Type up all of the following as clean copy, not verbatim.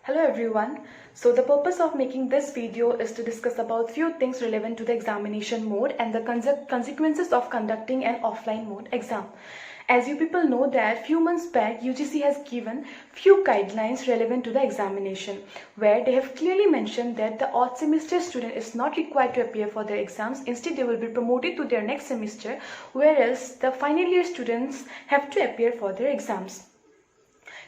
Hello everyone. So the purpose of making this video is to discuss about few things relevant to the examination mode and the consequences of conducting an offline mode exam. As you people know that few months back UGC has given few guidelines relevant to the examination where they have clearly mentioned that the odd semester student is not required to appear for their exams. Instead they will be promoted to their next semester, whereas the final year students have to appear for their exams.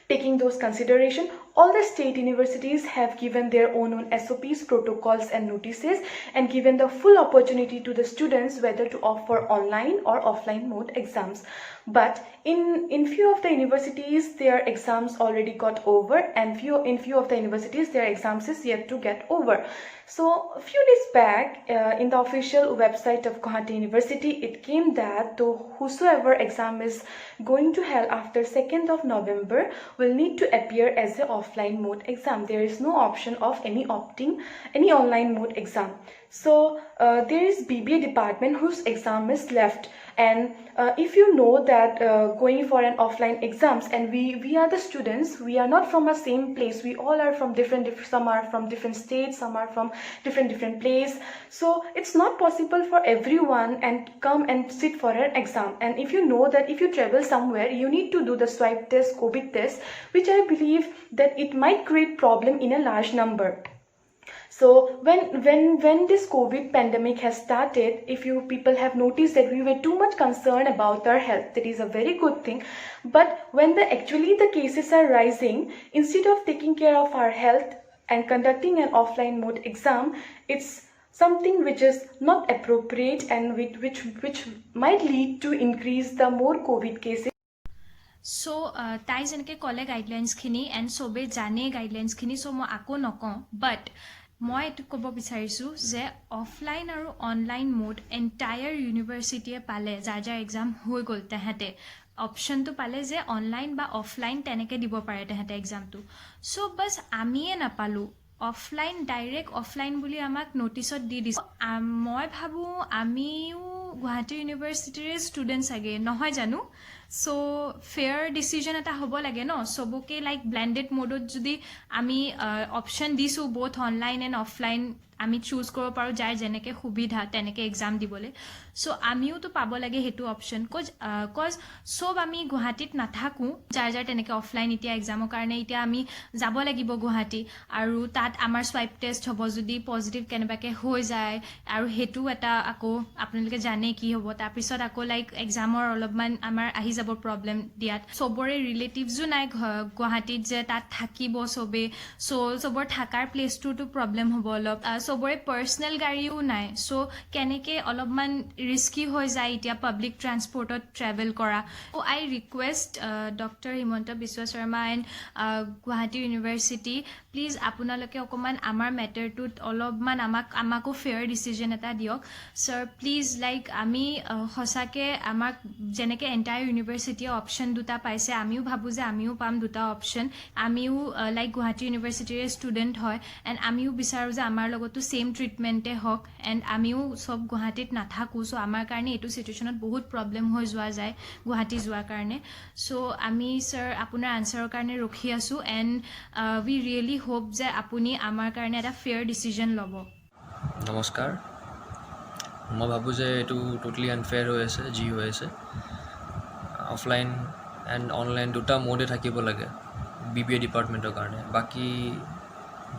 Taking those consideration, all the state universities have given their own SOPs, protocols and notices and given the full opportunity to the students whether to offer online or offline mode exams. But in few of the universities their exams already got over, and in few of the universities their exams is yet to get over. So a few days back in the official website of Guwahati University, it came that whosoever exam is going to held after 2nd of November will need to appear as an offline mode exam. There is no option of any online mode exam. So there is BBA department whose exam is left, and if you know that going for an offline exams, and we are the students, we are not from the same place, we all are from different some are from different states, some are from different place, so it's not possible for everyone and come and sit for an exam. And if you know that if you travel somewhere you need to do the swipe test, COVID test, which I believe that it might create problem in a large number. So when this COVID pandemic has started, if you people have noticed that we were too much concerned about our health, that is a very good thing. But when actually the cases are rising, instead of taking care of our health and conducting an offline mode exam, it's something which is not appropriate and which might lead to increase the more COVID cases. So তাই যেনেকৈ ক'লে গাইডলাইনছখিনি and চবেই জানে গাইডলাইনছখিনি, চ' মই আকৌ নকওঁ, বাট মই এইটো ক'ব বিচাৰিছোঁ যে অফলাইন আৰু অনলাইন মোড এণ্টায়াৰ ইউনিভাৰ্চিটিয়ে পালে, যাৰ এক্সাম হৈ গ'ল তেহেঁতে অপশ্যনটো পালে যে অনলাইন বা অফলাইন তেনেকৈ দিব পাৰে তেহেঁতে এক্সামটো। চ' বাছ আমিয়ে নাপালোঁ, অফলাইন ডাইৰেক্ট অফলাইন বুলি আমাক নটিচত দি দিছে। মই ভাবোঁ আমিও গুৱাহাটী ইউনিভাৰ্চিটিৰে ষ্টুডেণ্ট চাগে, নহয় জানো? চ' ফেয়াৰ ডিচিজন এটা হ'ব লাগে ন, চবকে লাইক ব্লেণ্ডেড মোডত যদি আমি অপশ্যন দিছোঁ both অনলাইন এণ্ড অফলাইন আমি চুজ কৰিব পাৰোঁ, যাৰ যেনেকৈ সুবিধা তেনেকৈ এক্সাম দিবলৈ। চ' আমিওতো পাব লাগে সেইটো অপশ্যন, কজ চব আমি গুৱাহাটীত নাথাকোঁ, যাৰ তেনেকৈ অফলাইন এতিয়া এক্সামৰ কাৰণে এতিয়া আমি যাব লাগিব গুৱাহাটী, আৰু তাত আমাৰ স্ৱাইপ টেষ্ট হ'ব, যদি পজিটিভ কেনেবাকৈ হৈ যায় আৰু সেইটো এটা আকৌ আপোনালোকে জানে কি হ'ব, তাৰপিছত আকৌ লাইক এক্সামৰ অলপমান আমাৰ আহি যাব প্ৰব্লেম দিয়াত। চবৰে ৰিলেটিভছো নাই গুৱাহাটীত যে তাত থাকিব চবেই, চ' চবৰ থকাৰ প্লেচটোতো প্ৰব্লেম হ'ব অলপ, চবৰে পাৰ্চনেল গাড়ীও নাই, চ' কেনেকৈ অলপমান ৰিস্কি হৈ যায় এতিয়া পাব্লিক ট্ৰান্সপৰ্টত ট্ৰেভেল কৰা। So' I request doctor Himanta Biswa Sarma and Guwahati university, please আপোনালোকে অকণমান আমাৰ মেটাৰটোত অলপমান আমাকো ফেয়াৰ ডিচিজন এটা দিয়ক ছাৰ, প্লিজ। লাইক আমি সঁচাকৈ আমাক যেনেকৈ এণ্টায়াৰ ইউনিভাৰ্চিটিয়ে অপশ্যন দুটা পাইছে, আমিও ভাবোঁ যে আমিও পাম দুটা অপশ্যন। আমিও লাইক গুৱাহাটী ইউনিভাৰ্চিটিৰে ষ্টুডেণ্ট হয়, এণ্ড আমিও বিচাৰোঁ যে আমাৰ লগতো ছেইম ট্ৰিটমেণ্টে হওক, এণ্ড আমিও চব গুৱাহাটীত নাথাকোঁ, চ' আমাৰ কাৰণে এইটো চিটুৱেশ্যনত বহুত প্ৰব্লেম হৈ যোৱা যায় গুৱাহাটী যোৱাৰ কাৰণে। চ' আমি ছাৰ আপোনাৰ আনচাৰৰ কাৰণে ৰখি আছোঁ, এণ্ড উই ৰিয়েলি হোপ যে আপুনি আমাৰ কাৰণে এটা ফেয়াৰ ডিচিজন ল'ব। নমস্কাৰ। মই ভাবোঁ যে এইটো টোটেলি আনফেয়াৰ হৈ আছে যি হৈ আছে। অফলাইন এণ্ড অনলাইন দুটা মোডে থাকিব লাগে BBA ডিপাৰ্টমেণ্টৰ কাৰণে, বাকী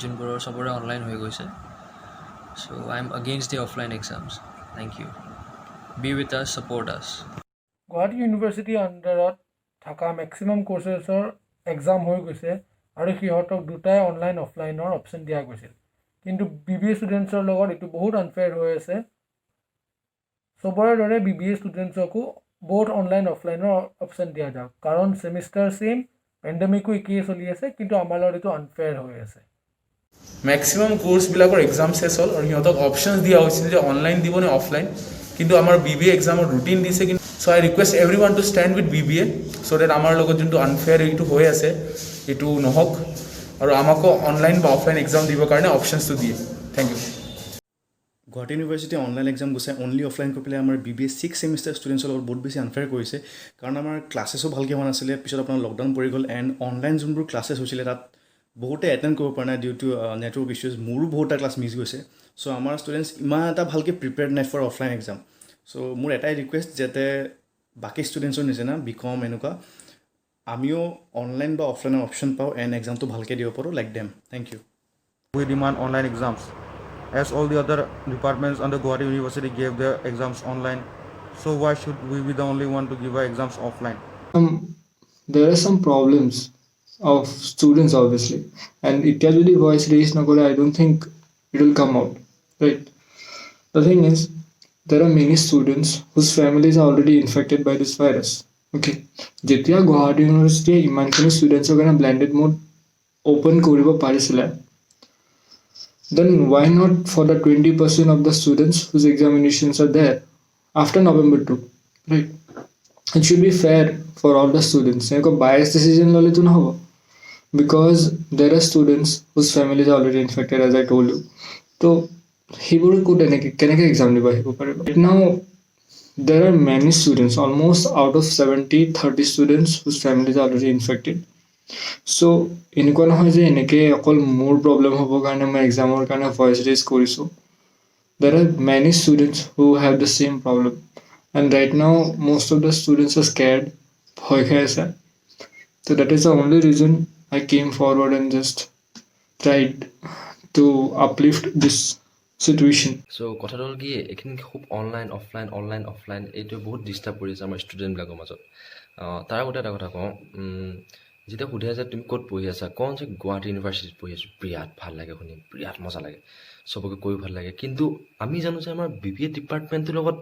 যোনবোৰৰ চবৰে অনলাইন হৈ গৈছে। So' I am against the offline exams. Thank you. Be with us, support us. Guwahati ইউনিভাৰ্চিটিৰ আণ্ডাৰত থকা মেক্সিমাম কৰ্চেছৰ এক্সাম হৈ গৈছে আৰু সিহঁতক দুটাই অনলাইন অফলাইনৰ অপশ্যন দিয়া গৈছিল, কিন্তু BBA ষ্টুডেণ্টছৰ লগত এইটো বহুত আনফেয়াৰ হৈ আছে। চবৰে দৰে BBA ষ্টুডেণ্টছকো বহুত অনলাইন অফলাইনৰ অপশ্যন দিয়া যাওক, কাৰণ ছেমিষ্টাৰ ছেইম, পেণ্ডেমিকো একেই চলি আছে, কিন্তু আমাৰ লগত এইটো আনফেয়াৰ হৈ আছে। মেক্সিমাম কোৰ্চবিলাকৰ এক্সাম চেছ হ'ল আৰু সিহঁতক অপশ্যনছ দিয়া হৈছিল যে অনলাইন দিব নে অফলাইন, কিন্তু আমাৰ BBA এক্সামৰ ৰুটিন দিছে। কিন্তু so' I request every one to stand with BBA so' that আমাৰ লগত যোনটো আনফেয়াৰ এইটো হৈ আছে এইটো নহওক, আৰু আমাকো অনলাইন বা অফলাইন এক্সাম দিবৰ কাৰণে অপশ্যনছটো দিয়ে। Thank you. Guwahati university online exam গুচাই অনলি অফলাইন কৰি পেলাই আমাৰ BBA 6 ছেমিষ্টাৰ ষ্টুডেণ্টছৰ লগত বহুত বেছি আনফেয়াৰ কৰিছে, কাৰণ আমাৰ ক্লাছেছো ভালকৈ হোৱা নাছিলে, পিছত আপোনাৰ লকডাউন পৰি গ'ল, এণ্ড অনলাইন যোনবোৰ ক্লাছেছ হৈছিলে তাত বহুতে এটেণ্ড কৰিব পৰা নাই ডিউ টু নেটৱৰ্ক ইছ্যুজ। মোৰো বহুতটা ক্লাছ মিছ গৈছে। চ' আমাৰ ষ্টুডেণ্টছ ইমান এটা ভালকৈ প্ৰিপেয়াৰ্ড নাই ফৰ অফলাইন এক্সাম। চ' মোৰ এটাই ৰিকুৱেষ্ট যাতে বাকী ষ্টুডেণ্টছৰ নিচিনা বিকম এনেকুৱা আমিও অনলাইন বা অফলাইনৰ অপশ্যন পাওঁ এণ্ড এক্সামটো ভালকৈ দিব পাৰোঁ like them. Thank you. We demand online exams, as all the other departments under Guwahati University gave their exams online. So why should we be the only one to give our exams offline? There are some problems of students obviously, and Ityajudi voice raised Nagore, I don't think it will come out, right? The thing is, there are many students whose families are already infected by this virus. Okay, Jitya Guwahati University imankhini students are gonna blended mode open koribo parisile. Then why not for the 20% of the students whose examinations are there after November 2, right? It should be fair for all the students. Like a biased decision lole to na hobo, because there are students whose families are already infected, as I told you. So he would could keneke exam diba hibo paribo. Right now there are many students, almost out of 70-30 students whose families are already infected. So এনেকুৱা নহয় যে এনেকে অকল মোৰ problem হ'ব কাৰণে মই এক্সামৰ কাৰণে ভইচ ৰেজ কৰিছোঁ. There are many students who have the same problem, and right now most of the students are scared, ভয় খাই আছে. So that is the only reason I came forward and just tried to uplift this situation. চ' কথাটো হ'ল কি এইখিনি খুব online offline এইটো বহুত ডিষ্টাৰ্ব কৰি আছে আমাৰ ষ্টুডেণ্টবিলাকৰ মাজত। তাৰ আগতে এটা কথা কওঁ, যেতিয়া সোধে যে তুমি ক'ত পঢ়ি আছা, কওঁ যে গুৱাহাটী ইউনিভাৰ্চিটিত পঢ়ি আছোঁ, বিৰাট ভাল লাগে শুনি, বিৰাট মজা লাগে, চবকে কৈও ভাল লাগে। কিন্তু আমি জানো যে আমাৰ BBA ডিপাৰ্টমেণ্টটোৰ লগত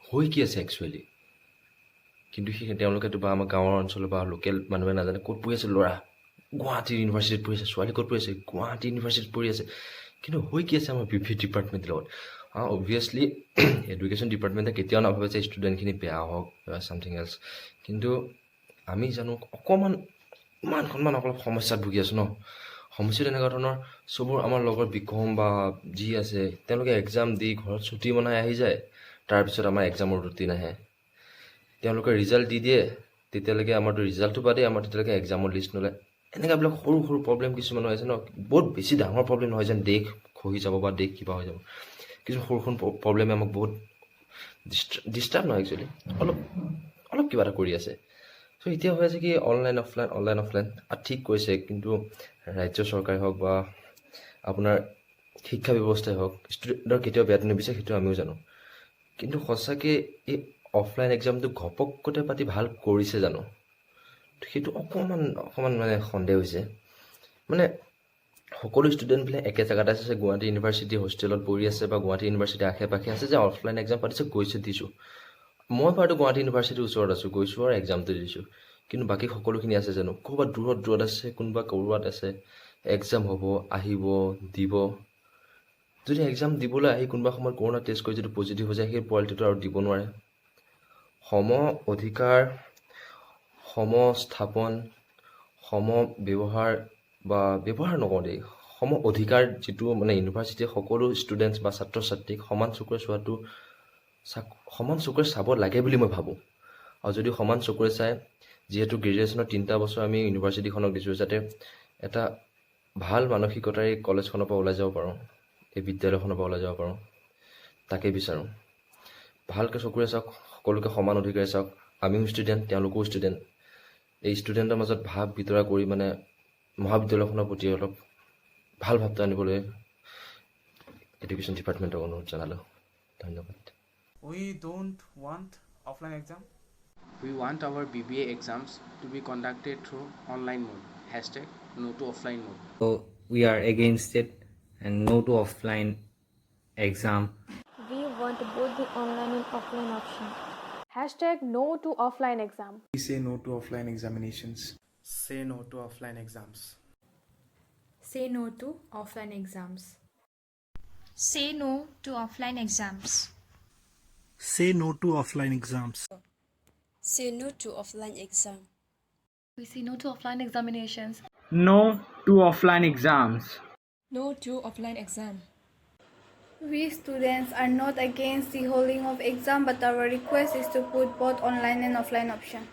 হৈ কি আছে একচুৱেলি। কিন্তু তেওঁলোকেতো বা আমাৰ গাঁৱৰ অঞ্চলৰ বা লোকেল মানুহে নাজানে ক'ত পঢ়ি আছে ল'ৰা, গুৱাহাটী ইউনিভাৰ্চিটিত পঢ়ি আছে, ছোৱালী ক'ত পঢ়ি আছে, গুৱাহাটী ইউনিভাৰ্চিটিত পঢ়ি আছে। কিন্তু হৈ কি আছে আমাৰ BBA ডিপাৰ্টমেণ্টৰ লগত। অবভিয়াছলি এডুকেশ্যন ডিপাৰ্টমেণ্টে কেতিয়াও নাভাবে যে ষ্টুডেণ্টখিনি বেয়া হওক বা ছামথিং এলছ। কিন্তু আমি জানো অকণমান ইমানখনমান অলপ সমস্যাত ভুগি আছোঁ ন। সমস্যা তেনেকুৱা ধৰণৰ চবৰ আমাৰ লগৰ বিকম বা যি আছে তেওঁলোকে এক্সাম দি ঘৰত ছুটি বনাই আহি যায়। তাৰপিছত আমাৰ এক্সামৰ ৰুটিন আহে, তেওঁলোকে ৰিজাল্ট দি দিয়ে, তেতিয়ালৈকে আমাৰতো ৰিজাল্টটো বাদেই আমাৰ তেতিয়ালৈকে এক্সামৰ লিষ্ট নোলায়। এনেকুৱাবিলাক সৰু সৰু প্ৰব্লেম কিছুমান হৈ আছে ন। বহুত বেছি ডাঙৰ প্ৰব্লেম নহয় যেন দেশ খহি যাব বা দেশ কিবা হৈ যাব। কিছুমান সৰু সৰু প্ৰব্লেমে আমাক বহুত ডিষ্টাৰ্ব নহয় একচুৱেলি, অলপ কিবা এটা কৰি আছে। চ' এতিয়া হৈ আছে কি অনলাইন অফলাইন ঠিক কৈছে, কিন্তু ৰাজ্য চৰকাৰে হওক বা আপোনাৰ শিক্ষা ব্যৱস্থাই হওক ষ্টুডেণ্টৰ কেতিয়াও বেয়াটো নিবিচাৰে, সেইটো আমিও জানো। কিন্তু সঁচাকৈ এই অফলাইন এক্সামটো ঘপকতে পাতি ভাল কৰিছে জানো, সেইটো অকণমান মানে সন্দেহ হৈছে। মানে সকলো ষ্টুডেণ্টবিলাক একে জেগাত আছে, গুৱাহাটী ইউনিভাৰ্চিটি হোষ্টেলত পঢ়ি আছে বা গুৱাহাটী ইউনিভাৰ্চিটিৰ আশে পাশে আছে যে অফলাইন এক্সাম পাতিছে, গৈছে দিছোঁ। মই বাৰু গুৱাহাটী ইউনিভাৰ্চিটিৰ ওচৰত আছোঁ, গৈছোঁ আৰু এক্সামটো দিছোঁ। কিন্তু বাকী সকলোখিনি আছে জানো, ক'ৰবাত দূৰত আছে, কোনোবা ক'ৰবাত আছে, এক্সাম হ'ব, আহিব, দিব। যদি এক্সাম দিবলৈ আহি কোনোবা সময়ত কৰোণা টেষ্ট কৰি যদি পজিটিভ হৈ যায়, সেই পোৱালিটোতো আৰু দিব নোৱাৰে। সম অধিকাৰ, সম স্থাপন, সম ব্যৱহাৰ বা ব্যৱহাৰ নকওঁ দেই, সম অধিকাৰ যিটো মানে ইউনিভাৰ্চিটিৰ সকলো ষ্টুডেণ্টছ বা ছাত্ৰ ছাত্ৰীক সমান চকুৰে চোৱাটো সমান চকুৰে চাব লাগে বুলি মই ভাবোঁ। আৰু যদি সমান চকুৰে চাই, যিহেতু গ্ৰেজুৱেশ্যনৰ 3টা বছৰ আমি ইউনিভাৰ্চিটিখনক দিছোঁ, যাতে এটা ভাল মানসিকতাৰে কলেজখনৰ পৰা ওলাই যাব পাৰোঁ, এই বিদ্যালয়খনৰ পৰা ওলাই যাব পাৰোঁ, তাকে বিচাৰোঁ। ভালকৈ চকুৰে চাওক, সকলোকে সমান অধিকাৰে চাওক। আমিও ষ্টুডেণ্ট, তেওঁলোকেও ষ্টুডেণ্ট। এই ষ্টুডেণ্টৰ মাজত ভাৱ বিতৰা কৰি মানে মহাবিদ্যালয়খনৰ প্ৰতি অলপ ভাল ভাৱটো আনিবলৈ এডুকেশ্যন ডিপাৰ্টমেণ্টক অনুৰোধ জনালোঁ। ধন্যবাদ। We don't want offline exam. We want our BBA exams to be conducted through online mode. #no to offline mode. So we are against it and no to offline exam. We want both the online and offline option. #no to offline exam. We say no to offline examinations. Say no to offline exams. Say no to offline exams. Say no to offline exams. Say no to offline exams. Say no to offline exam. We say no to offline examinations. No to offline exams. No to offline exam. We students are not against the holding of exam, but our request is to put both online and offline option.